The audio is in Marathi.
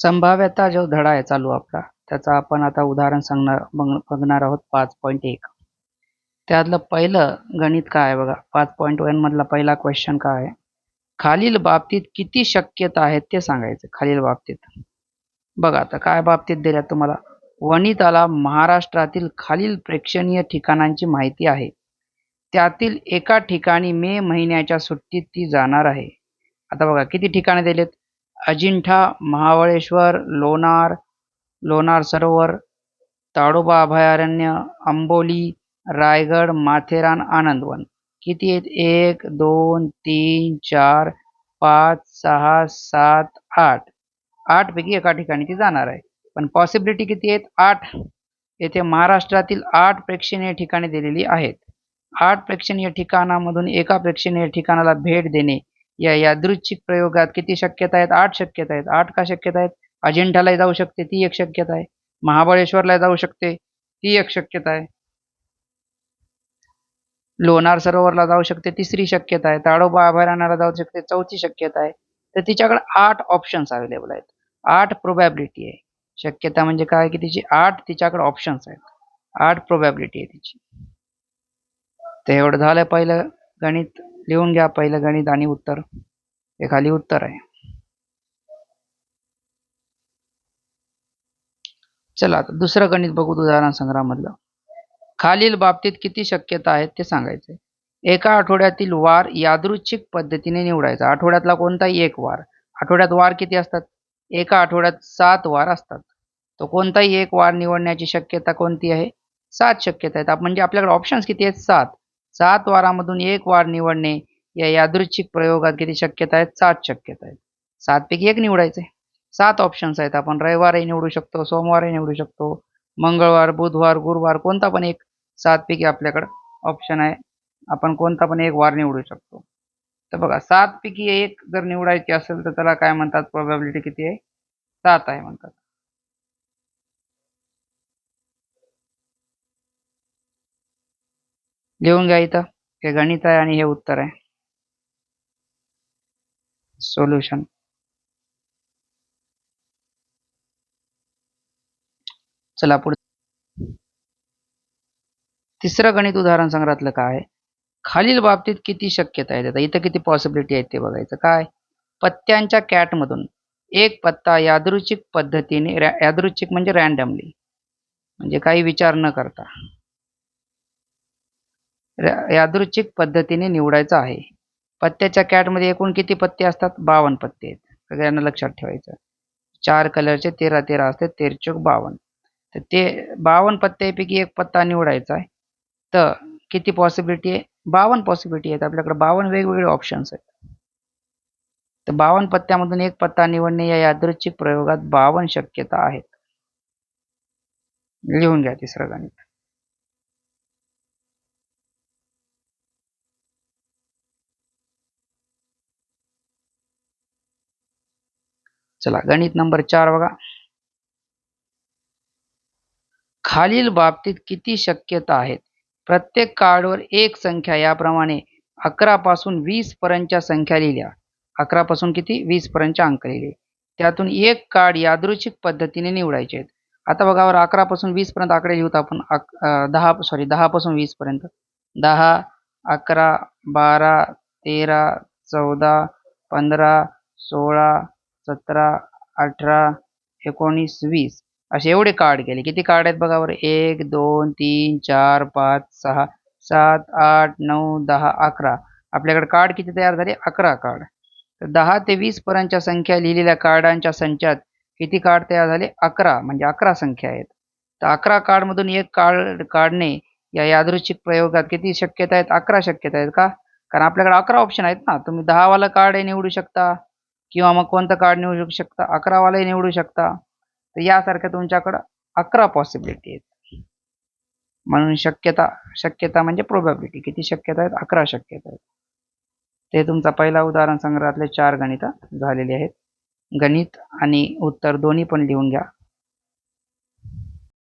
संभाव्यता जो धडा आहे चालू आपला त्याचा आपण आता उदाहरण बघणार आहोत 5.1. त्यातलं पहिलं गणित काय आहे बघा. 5.1 मधला पहिला क्वेश्चन काय आहे, खालील बाबतीत किती शक्यता आहेत ते सांगायचं. खालील बाबतीत बघा आता काय बाबतीत दिल्यात तुम्हाला. वनिताला महाराष्ट्रातील खालील प्रेक्षणीय ठिकाणांची माहिती आहे. त्यातील एका ठिकाणी मे महिन्याच्या सुट्टीत ती जाणार आहे. आता बघा किती ठिकाणे दिलेत. अजिंठा, महाबळेश्वर, लोणार सरोवर, ताडोबा अभयारण्य, अंबोली, रायगड, माथेरान, आनंदवन. किती आहेत? 1 2 3 4 5 6 7 8. 8 पैकी एका ठिकाणी ती जाणार आहे. पण पॉसिबिलिटी किती आहेत? 8. येथे महाराष्ट्रातील 8 प्रेक्षणीय ठिकाणे दिलेली आहेत. 8 प्रेक्षणीय ठिकाणामधून एका प्रेक्षणीय ठिकाणाला भेट देणे या यादृच्छिक प्रयोगात किती शक्यता आहेत? 8 शक्यता आहेत. 8 का शक्यता आहेत? अजिंठाला जाऊ शकते, ती एक शक्यता आहे. महाबळेश्वरला जाऊ शकते, ती एक शक्यता आहे. लोणार सरोवरला जाऊ शकते, तिसरी शक्यता आहे. ताडोबा अभयारण्याला जाऊ शकते, चौथी शक्यता आहे. तर तिच्याकडे 8 ऑप्शन्स अवेलेबल आहेत. 8 प्रोबॅबिलिटी आहे. शक्यता म्हणजे काय की तिची 8 तिच्याकडे ऑप्शन्स आहेत. 8 प्रोबॅबिलिटी आहे तिची. तर एवढं झालं पहिलं गणित. लिहून घ्या पहिलं गणित आणि उत्तर. हे खाली उत्तर आहे. चला आता दुसरं गणित बघू उदाहरण संग्रहामधलं. खालील बाबतीत किती शक्यता आहेत ते सांगायचे. एका आठवड्यातील वार यादृच्छिक पद्धतीने निवडायचा. आठवड्यातला कोणताही एक वार. आठवड्यात वार किती असतात? एका आठवड्यात 7 वार असतात. तो कोणताही एक वार निवडण्याची शक्यता कोणती आहे? 7 शक्यता आहेत. म्हणजे आपल्याकडे ऑप्शन्स किती आहेत? 7. 7 वारामधून एक वार निवडणे या यादृच्छिक प्रयोगात किती शक्यता आहेत? 7 शक्यता आहेत. 7 पैकी एक निवडायचे. 7 ऑप्शन्स आहेत. आपण रविवारही निवडू शकतो, सोमवारही निवडू शकतो, मंगळवार, बुधवार, गुरुवार कोणता पण एक 7 पैकी आपल्याकडे ऑप्शन आहे. आपण कोणता पण एक वार निवडू शकतो. तर बघा 7 पैकी एक जर निवडायची असेल तर त्याला काय म्हणतात? प्रोबॅबिलिटी किती आहे? 7 आहे म्हणतात. लिहून घ्या इथं. हे गणित आहे आणि हे उत्तर आहे. सोल्युशन. चला पुढे. तिसरं गणित उदाहरण संग्रहातलं काय आहे? खालील बाबतीत किती शक्यता आहेत? आता इथं किती पॉसिबिलिटी आहेत ते बघायचं. काय? पत्त्यांच्या कॅटमधून एक पत्ता यादृच्छिक पद्धतीने, यादृच्छिक म्हणजे रँडमली, म्हणजे काही विचार न करता यादृच्छिक पद्धतीने निवडायचा आहे. पत्त्याच्या कॅटमध्ये एकूण किती पत्ते असतात? 52 पत्ते आहेत. सगळ्यांना लक्षात ठेवायचं. 4 कलरचे 13 असते, 13 52. तर ते 52 पत्त्यापैकी एक पत्ता निवडायचा आहे. तर किती पॉसिबिलिटी आहे? 52 पॉसिबिलिटी आहेत. आपल्याकडे 52 वेगवेगळे ऑप्शन्स आहेत. तर 52 पत्त्यामधून एक पत्ता निवडणे या यादृच्छिक प्रयोगात 52 शक्यता आहेत. लिहून घ्या तिसरं गणित. चला गणित नंबर 4 बघा. खालील बाबतीत किती शक्यता आहेत? प्रत्येक कार्डवर एक संख्या याप्रमाणे 11 पासून 20 पर्यंतच्या संख्या लिहिल्या. 11 पासून किती? 20 पर्यंतचे अंक लिहिले. त्यातून एक कार्ड यादृच्छिक पद्धतीने निवडायचे आहेत. आता बघा 11 पासून 20 पर्यंत आकडे लिहूत आपण. 10 पासून 20 पर्यंत. 10 11 12 13 14 15 16 17 18 19 20 असे एवढे कार्ड केले. किती कार्ड आहेत बघा बरं. 1 2 3 4 5 6 7 8 9 10 11. आपल्याकडे कार्ड किती तयार झाले? 11 कार्ड. तर 10 ते 20 पर्यंतच्या संख्या लिहिलेल्या कार्डांच्या संचात किती कार्ड तयार झाले? 11. म्हणजे 11 संख्या आहेत. तर 11 कार्डमधून एक कार्ड काढणे या यादृच्छिक प्रयोगात किती शक्यता आहेत? 11 शक्यता आहेत. का? कारण आपल्याकडे 11 ऑप्शन आहेत ना. तुम्ही 10 वाला कार्ड निवडू शकता किंवा मग कोणतं कार्ड निवडू शकता? 11 वालाही निवडू शकता. तर यासारख्या तुमच्याकडे 11 पॉसिबिलिटी आहेत. म्हणून शक्यता म्हणजे प्रोबॅबिलिटी. किती शक्यता आहेत? 11 शक्यता आहेत. ते तुमचा पहिला उदाहरण संग्रहातले 4 गणित झालेले आहेत. गणित आणि उत्तर दोन्ही पण लिहून घ्या.